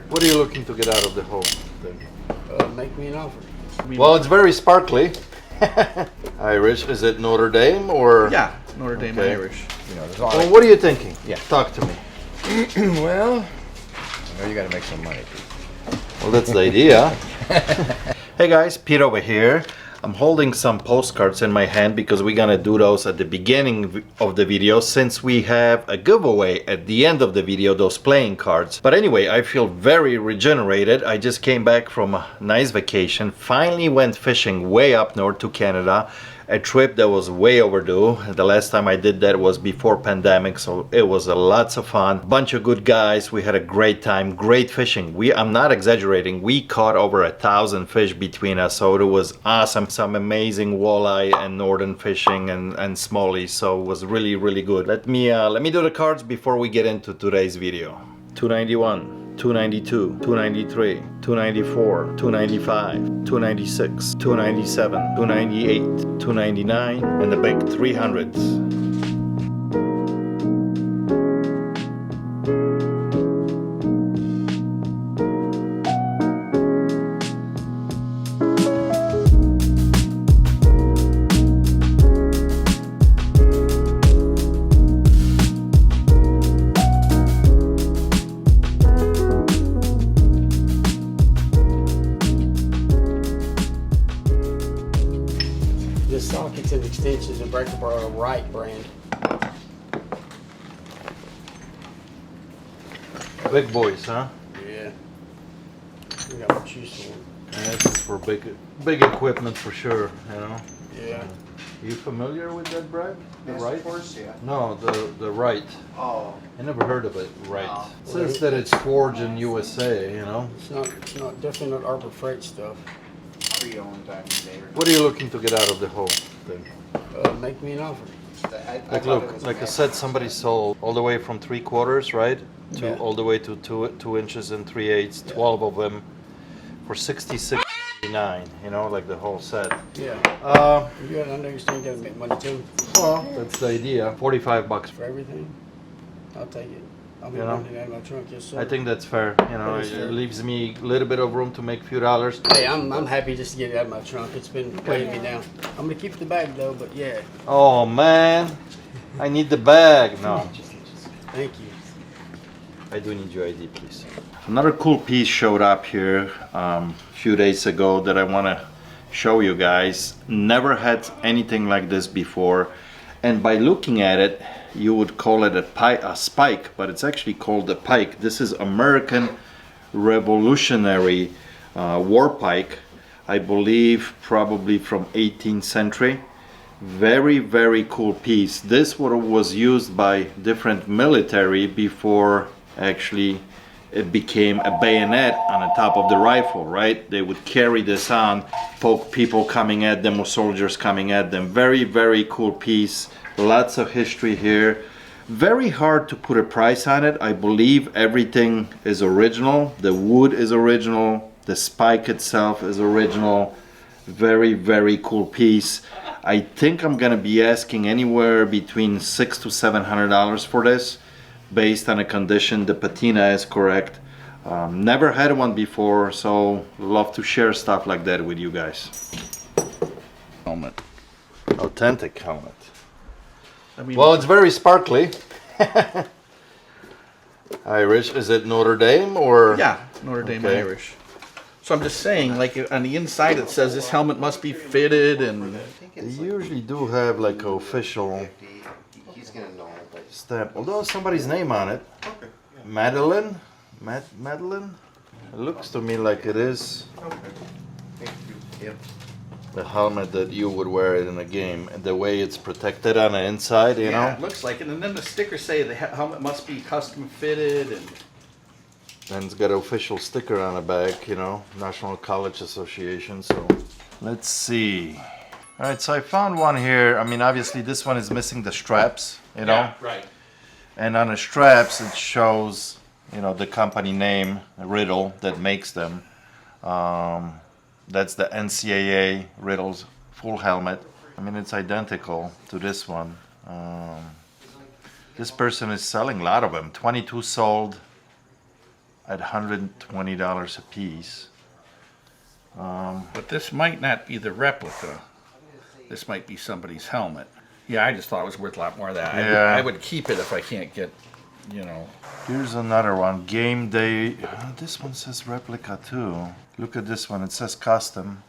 What are you looking to get out of the whole thing? Make me an offer. Well, it's very sparkly. Irish. Is it Notre Dame or? Yeah, Notre Dame Irish. You know, there's Well, what are you thinking? Yeah. Talk to me. well, I know you got to make some money. Well, that's the idea. Hey guys, Pete over here. I'm holding some postcards in my hand because we're gonna do those at the beginning of the video, since we have a giveaway at the end of the video, those playing cards. But anyway, I feel very regenerated. I just came back from a nice vacation, finally went fishing way up north to Canada, a trip that was way overdue. The last time I did that was before pandemic, so it was lots of fun. Bunch of good guys, we had a great time, great fishing. I'm not exaggerating, we caught over 1,000 fish between us, so it was awesome. Some amazing walleye and northern fishing and smallies, so it was really, really good. Let me do the cards before we get into today's video. 291. 292, 293, 294, 295, 296, 297, 298, 299, and the big 300s. This sockets and extensions and breaker bar are Wright brand. Big boys, huh? Yeah. We got what use for them. Yeah, this is for big equipment for sure, you know. Yeah. You familiar with that brand? The Yes, right? of course, yeah. No, the right. Oh, I never heard of it. Right. No. It says that it's forged in USA, you know. It's not definitely not Arbor Freight stuff. pre-owned diamond day. What are you looking to get out of the whole thing? Make me an offer. Like look, like I said, somebody sold all the way from 3/4, right? To Yeah. all the way to 2 inches and 3/8, 12 of them for $66.99, you know, like the whole set. Yeah. Uh, You gotta understand, you gotta make money too. well, that's the idea. $45. For everything, I'll take it. I'll be You know? running it out of my trunk, yes sir. I think that's fair. You know, That is fair. it leaves me a little bit of room to make a few dollars. Hey, I'm happy just to get it out of my trunk. It's been weighing me down. I'm gonna keep the bag though, but yeah. Oh man, I need the bag. No, Thank you. I do need your ID, please. Another cool piece showed up here a few days ago that I want to show you guys. Never had anything like this before, and by looking at it, you would call it a spike, but it's actually called a pike. This is American Revolutionary War pike, I believe probably from 18th century. Very, very cool piece. This was used by different military before actually it became a bayonet on the top of the rifle, right? They would carry this on, poke people coming at them or soldiers coming at them. Very, very cool piece. Lots of history here. Very hard to put a price on it. I believe everything is original. The wood is original. The spike itself is original. Very, very cool piece. I think I'm gonna be asking anywhere between $600 to $700 for this, based on the condition. The patina is correct. Never had one before, so love to share stuff like that with you guys. Helmet. Authentic helmet. I mean, Well, it's very sparkly. Irish. Is it Notre Dame or? yeah, Notre Dame Okay. Irish. So I'm just saying, like on the inside it says this helmet must be fitted and They usually do have like an official He's gonna know, but stamp, although somebody's name on it. Madeline? Madeline? It looks to me like it is thank you. Yep. the helmet that you would wear it in a game, and the way it's protected on the inside, you yeah, it know? looks like it. And then the stickers say the helmet must be custom fitted and And it's got an official sticker on the back, you know, National College Association, so. Let's see. All right, so I found one here. I mean, obviously this one is missing the straps, you know? yeah, right. And on the straps it shows, you know, the company name, Riddle, that makes them. That's the NCAA Riddle's full helmet. I mean, it's identical to this one. This person is selling a lot of them. 22 sold. at $120 a piece. But this might not be the replica. This might be somebody's helmet. Yeah, I just thought it was worth a lot more of that. Yeah. I would keep it if I can't get, you know. Here's another one, game day. This one says replica too. Look at this one, it says custom.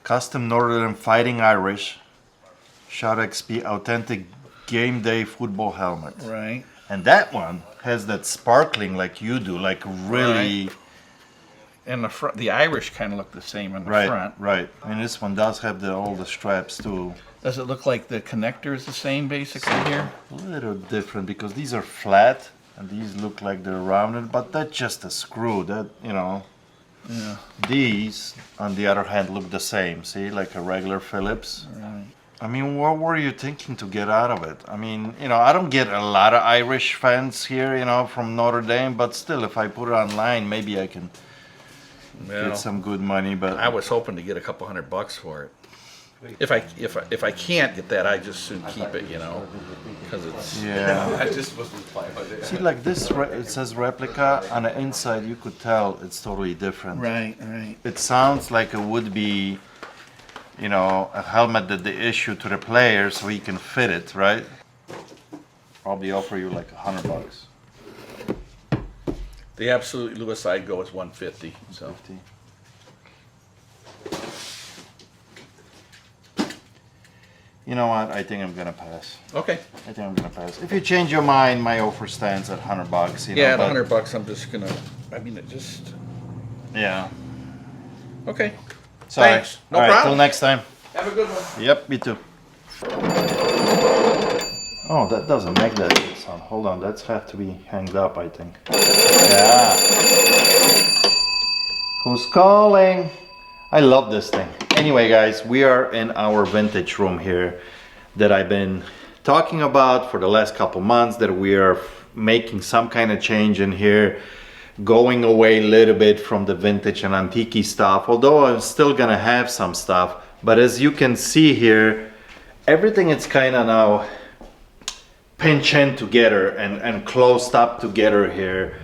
Custom Northern Fighting Irish. Shot XP authentic game day football helmet. Right. And that one has that sparkling like you do, like really. Right. And the front, the Irish kind of look the same in the Right, front. right. And this one does have all the straps too. Does it look like the connector is the same basically here? A little different because these are flat and these look like they're rounded, but that's just a screw. That, you know. Yeah. These, on the other hand, look the same. See, like a regular Phillips. Right. I mean, what were you thinking to get out of it? I mean, you know, I don't get a lot of Irish fans here, you know, from Notre Dame, but still, if I put it online, maybe I can Well, get some good money. But I was hoping to get a couple $100 for it. If I can't get that, I just soon keep it, you know, because it's. yeah. I just wasn't playing with it. See, like this, it says replica. On the inside, you could tell it's totally different. Right, right. It sounds like it would be, you know, a helmet that they issue to the player so he can fit it, right? Probably offer you like $100. The absolute Lewis I'd go is 150. So 50. You know what? I think I'm gonna pass. okay. I think I'm gonna pass. If you change your mind, my offer stands at $100. You know, Yeah, at but- $100, I'm just gonna. I mean, it just. Yeah. Okay. Sorry. Thanks. No All right, problem. till next time. Have a good one. Yep, me too. Oh, that doesn't make that sound. Hold on, that's have to be hanged up, I think. Yeah. Who's calling? I love this thing. Anyway, guys, we are in our vintage room here that I've been talking about for the last couple months, that we are making some kind of change in here, going away a little bit from the vintage and antique stuff, although I'm still gonna have some stuff. But as you can see here, everything is kind of now pinched in together and closed up together here.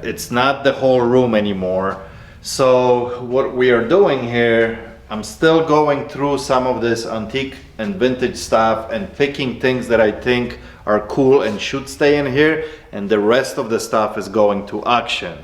It's not the whole room anymore. So what we are doing here, I'm still going through some of this antique and vintage stuff and picking things that I think are cool and should stay in here, and the rest of the stuff is going to auction.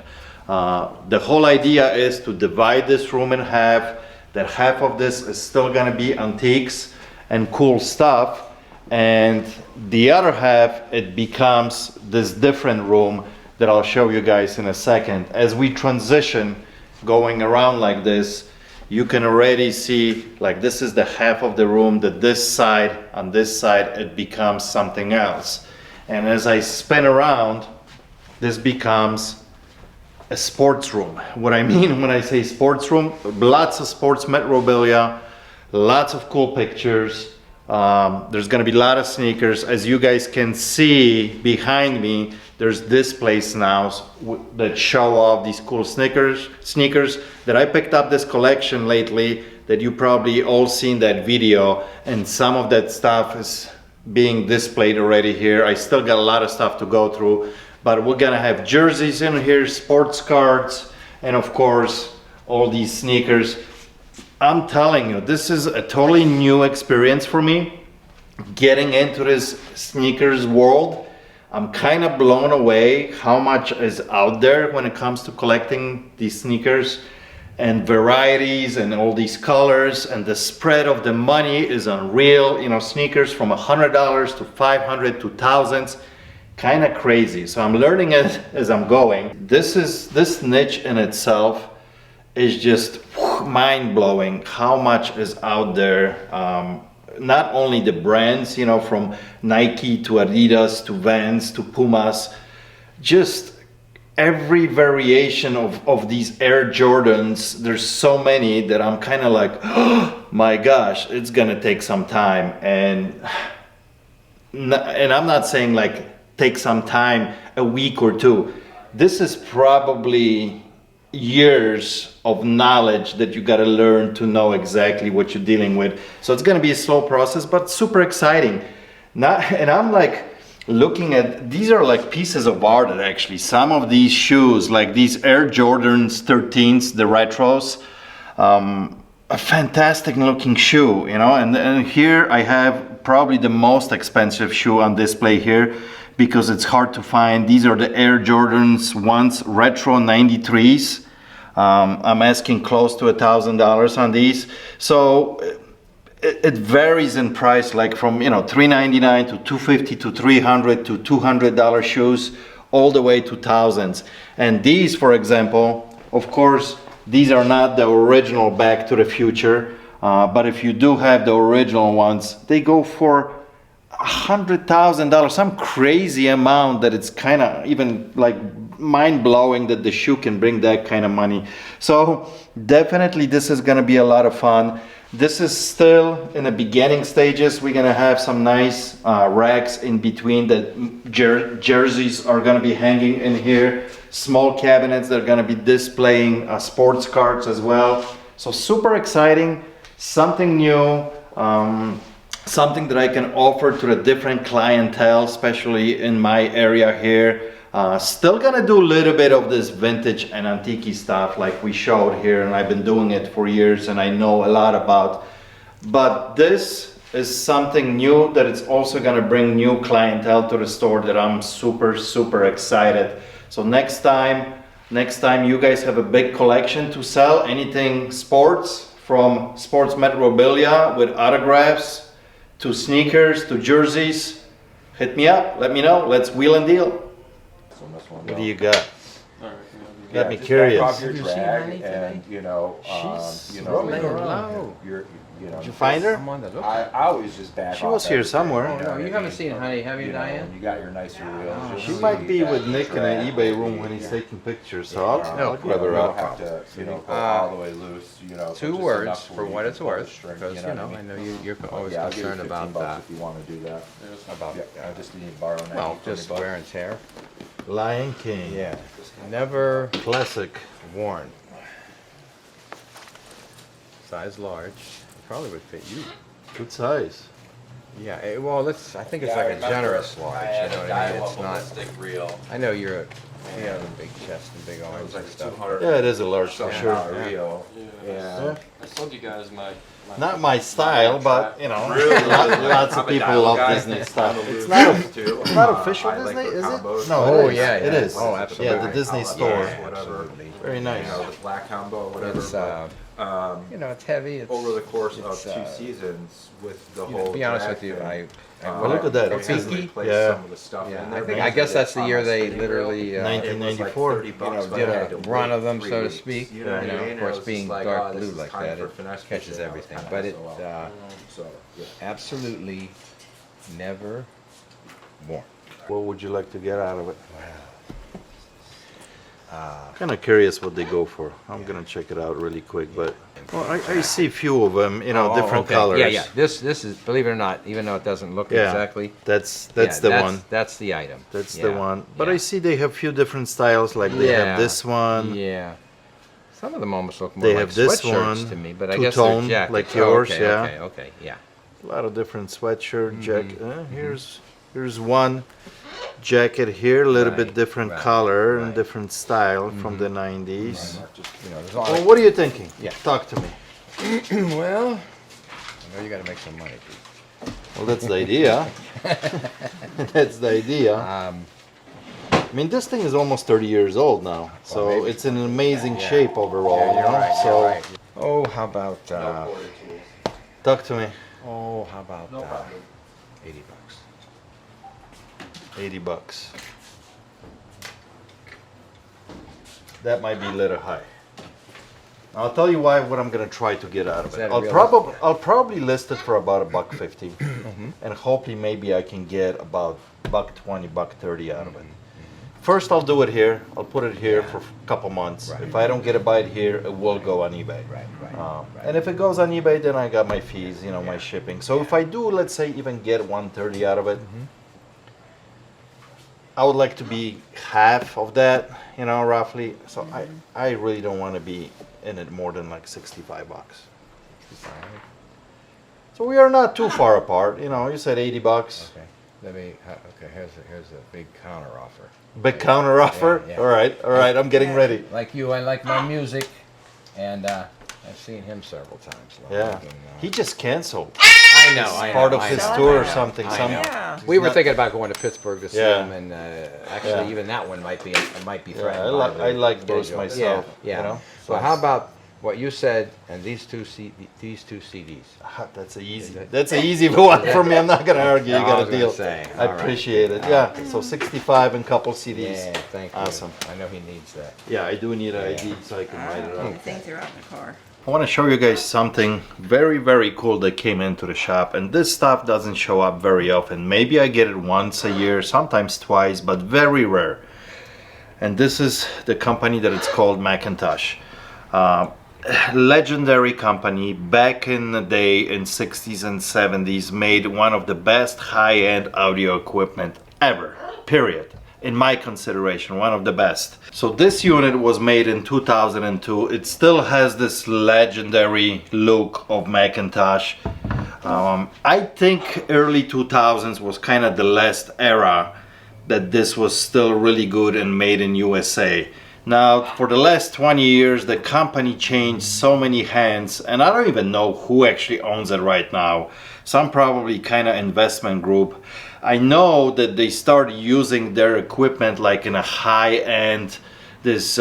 The whole idea is to divide this room in half, that half of this is still gonna be antiques and cool stuff, and the other half, it becomes this different room that I'll show you guys in a second. As we transition going around like this, you can already see, like, this is the half of the room, that this side, on this side, it becomes something else. And as I spin around, this becomes a sports room. What I mean when I say sports room, lots of sports memorabilia, lots of cool pictures. There's gonna be a lot of sneakers. As you guys can see behind me, there's displays now that show off these cool sneakers that I picked up this collection lately, that you probably all seen that video, and some of that stuff is being displayed already here. I still got a lot of stuff to go through, but we're gonna have jerseys in here, sports cards, and of course all these sneakers. I'm telling you, this is a totally new experience for me, getting into this sneakers world. I'm kind of blown away how much is out there when it comes to collecting these sneakers and varieties and all these colors, and the spread of the money is unreal. You know, sneakers from $100 to $500 to thousands, kind of crazy. So I'm learning it as I'm going. This niche in itself is just mind-blowing how much is out there. Not only the brands, you know, from Nike to Adidas to Vans to Pumas, just every variation of these Air Jordans. There's so many that I'm kind of like, oh my gosh, it's gonna take some time. And I'm not saying like take some time, a week or two. This is probably years of knowledge that you got to learn to know exactly what you're dealing with. So it's going to be a slow process, but super exciting. And I'm like, looking at, these are like pieces of art actually. Some of these shoes, like these Air Jordans 13s, the retros, a fantastic looking shoe, you know. And here I have probably the most expensive shoe on display here because it's hard to find. These are the Air Jordans ones, retro 93s. I'm asking close to $1,000 on these. So it varies in price, like from, you know, $399 to $250 to $300 to $200 shoes, all the way to thousands. And these, for example, of course, these are not the original Back to the Future, but if you do have the original ones, they go for $100,000, some crazy amount that it's kind of even like mind-blowing that the shoe can bring that kind of money. So definitely this is going to be a lot of fun. This is still in the beginning stages. We're going to have some nice racks in between. The jerseys are going to be hanging in here, small cabinets that are going to be displaying sports cards as well. So super exciting, something new, something that I can offer to the different clientele, especially in my area here. Still gonna do a little bit of this vintage and antique stuff like we showed here, and I've been doing it for years and I know a lot about. But this is something new that it's also gonna bring new clientele to the store that I'm super excited. So next time you guys have a big collection to sell, anything sports, from sports memorabilia with autographs to sneakers to jerseys, hit me up, let me know, let's wheel and deal. What do you got? Got me just curious. back off your Have you seen drag Honey and, today? you know, She's you know, roaming you're- around. you're, you know. Did you find her? I'm on the look. I always just back She off was here everything, somewhere. Oh, you know no, what you I haven't mean? seen Honey, have you, know, Diane? when you got your nicer wheels. She you'll might see be that with Nick in drag, the eBay room you when he's know. taking pictures, so I'll No, grab her You don't up. have to, you know, go all the way loose, you know. but Two just words enough for where you what can it's pull the worth, string, because, you what know, I I mean? know you're always Yeah, I'll give you concerned 15 about bucks that. if you want to do that. About, Yeah, I just need to borrow 90 well, from just you, bud. wear and tear. Lion King. Yeah, never Classic. worn. Size large, probably would fit you. Good size. Yeah, well, I think it's like a generous large, you know what I mean? It's not, reel. I know you have a big chest and big arms and stuff. Yeah, it is a large for Yeah. sure. Yeah. Reel. Yeah. I told you guys my Not my style, but you know, lots of people love Disney stuff. It's not official Disney, is it? No, Oh, it is. yeah, It yeah. is. Oh, absolutely. Yeah, the Disney Yeah, store. whatever. Absolutely. Very nice. You know, the black combo, whatever. It's, but, you know, it's heavy. It's, over the course of it's, 2 seasons with the you know, whole. to be honest drag with you, thing, Well, look at that. they It's had to pinky. replace Yeah. some of the stuff Yeah, in I there think, because I guess that's the on year my they spinning literally, reel, 1994. it was like $30 you know, but did I a had to run wait of them, 3 so to weeks. speak. You know what I mean? Of course, It was being just like, dark oh, this blue is like time that, for it finesse catches fishing. I was everything. kinda But it SOL. So, yeah. absolutely never worn. What would you like to get out of it? Kind of curious what they go for. I'm gonna check it out really quick, but well, I see a few of them, you know, Oh, different okay. colors. Yeah, yeah. This is, believe it or not, even though it doesn't look Yeah. exactly. That's yeah, the one. That's the item. That's Yeah, the one. But yeah. I see they have few different styles. Like they Yeah, have this one. Yeah. Some of them almost look more They like have this sweatshirts one, to me, but I guess they're two-tone, jackets. like Oh, yours, okay, yeah. Okay, yeah. A lot of different sweatshirt, Mm-hmm. jacket. Here's one jacket here, a little bit Right, different right, color and right. different style from the 90s. Just, you know, there's all Well, what are you thinking? Yeah. Talk to me. well, I know you got to make some money, Pete. Well, that's the idea. That's the idea. I mean, this thing is almost 30 years old now, so maybe. it's in amazing shape overall. Yeah, you're you know? right. So, You're right. Oh, how about? talk to me. Oh, how about? $80. $80. That might be a little high. I'll tell you why. What I'm gonna try to get out of Is it. that a I'll realistic- probably list it for about $1.50, and hopefully maybe I can get about $1.20, $1.30 out of it. First, I'll do it here. I'll put it here for a couple months. Right. If I don't get a bite here, it will go on eBay. Right. And if it goes on eBay, then I got my fees, you know, my shipping. So if I do, let's say, even get $1.30 out of it, I would like to be half of that, you know, roughly. So I really don't want to be in it more than like $65. So we are not too far apart. You know, you said $80. Okay. Let me, okay, here's a big counter offer. Big counter offer? Yeah. All right, I'm getting ready. Like you, I like my music, and I've seen him several times. Yeah. He just canceled. I know, I know. Part of I his know, tour I or know, something. I Some, know. Yeah. We were thinking about going to Pittsburgh to see Yeah. him, and actually, Yeah. even that one might be threatened. I like those schedule. myself. Yeah. You know? So how about what you said and these two CDs? Ah, that's an easy one for me. I'm not gonna argue. You I got was a gonna deal. say, I all right. appreciate it. Yeah. So 65 and couple CDs. Yeah, thank you. Awesome. I know he needs that. Yeah, I do need an ID so I can write it I up. think they're out in the car. I want to show you guys something very, very cool that came into the shop, and this stuff doesn't show up very often. Maybe I get it once a year, sometimes twice, but very rare. And this is the company that it's called Macintosh. Legendary company back in the day in 60s and 70s, made one of the best high-end audio equipment ever, period. In my consideration, one of the best. So this unit was made in 2002. It still has this legendary look of Macintosh. I think early 2000s was kind of the last era that this was still really good and made in USA. Now, for the last 20 years, the company changed so many hands, and I don't even know who actually owns it right now. Some probably kind of investment group. I know that they started using their equipment like in a high-end, this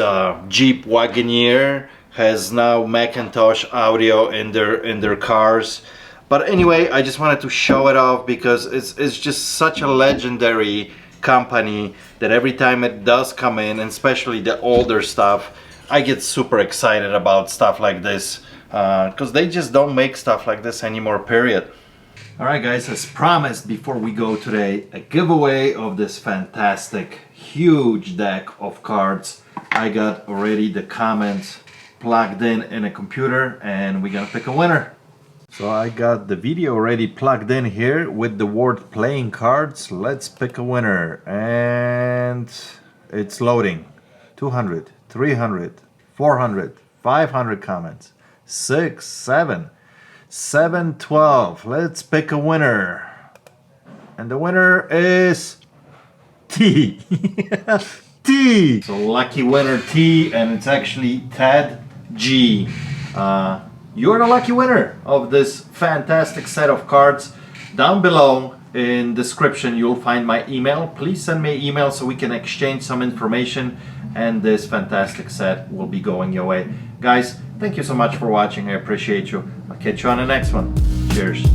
Jeep Wagoneer has now Macintosh audio in their cars. But anyway, I just wanted to show it off because it's just such a legendary company that every time it does come in, and especially the older stuff, I get super excited about stuff like this because they just don't make stuff like this anymore, period. Alright guys, as promised before we go today, a giveaway of this fantastic huge deck of cards. I got already the comments plugged in a computer and we're gonna pick a winner. So I got the video already plugged in here with the word playing cards. Let's pick a winner, and it's loading. 200, 300, 400, 500 comments. 6, 7, 712. Let's pick a winner. And the winner is T. T. So lucky winner T, and it's actually Ted G. You're the lucky winner of this fantastic set of cards. Down below in description you'll find my email. Please send me an email so we can exchange some information, and this fantastic set will be going your way. Guys, thank you so much for watching. I appreciate you. I'll catch you on the next one. Cheers.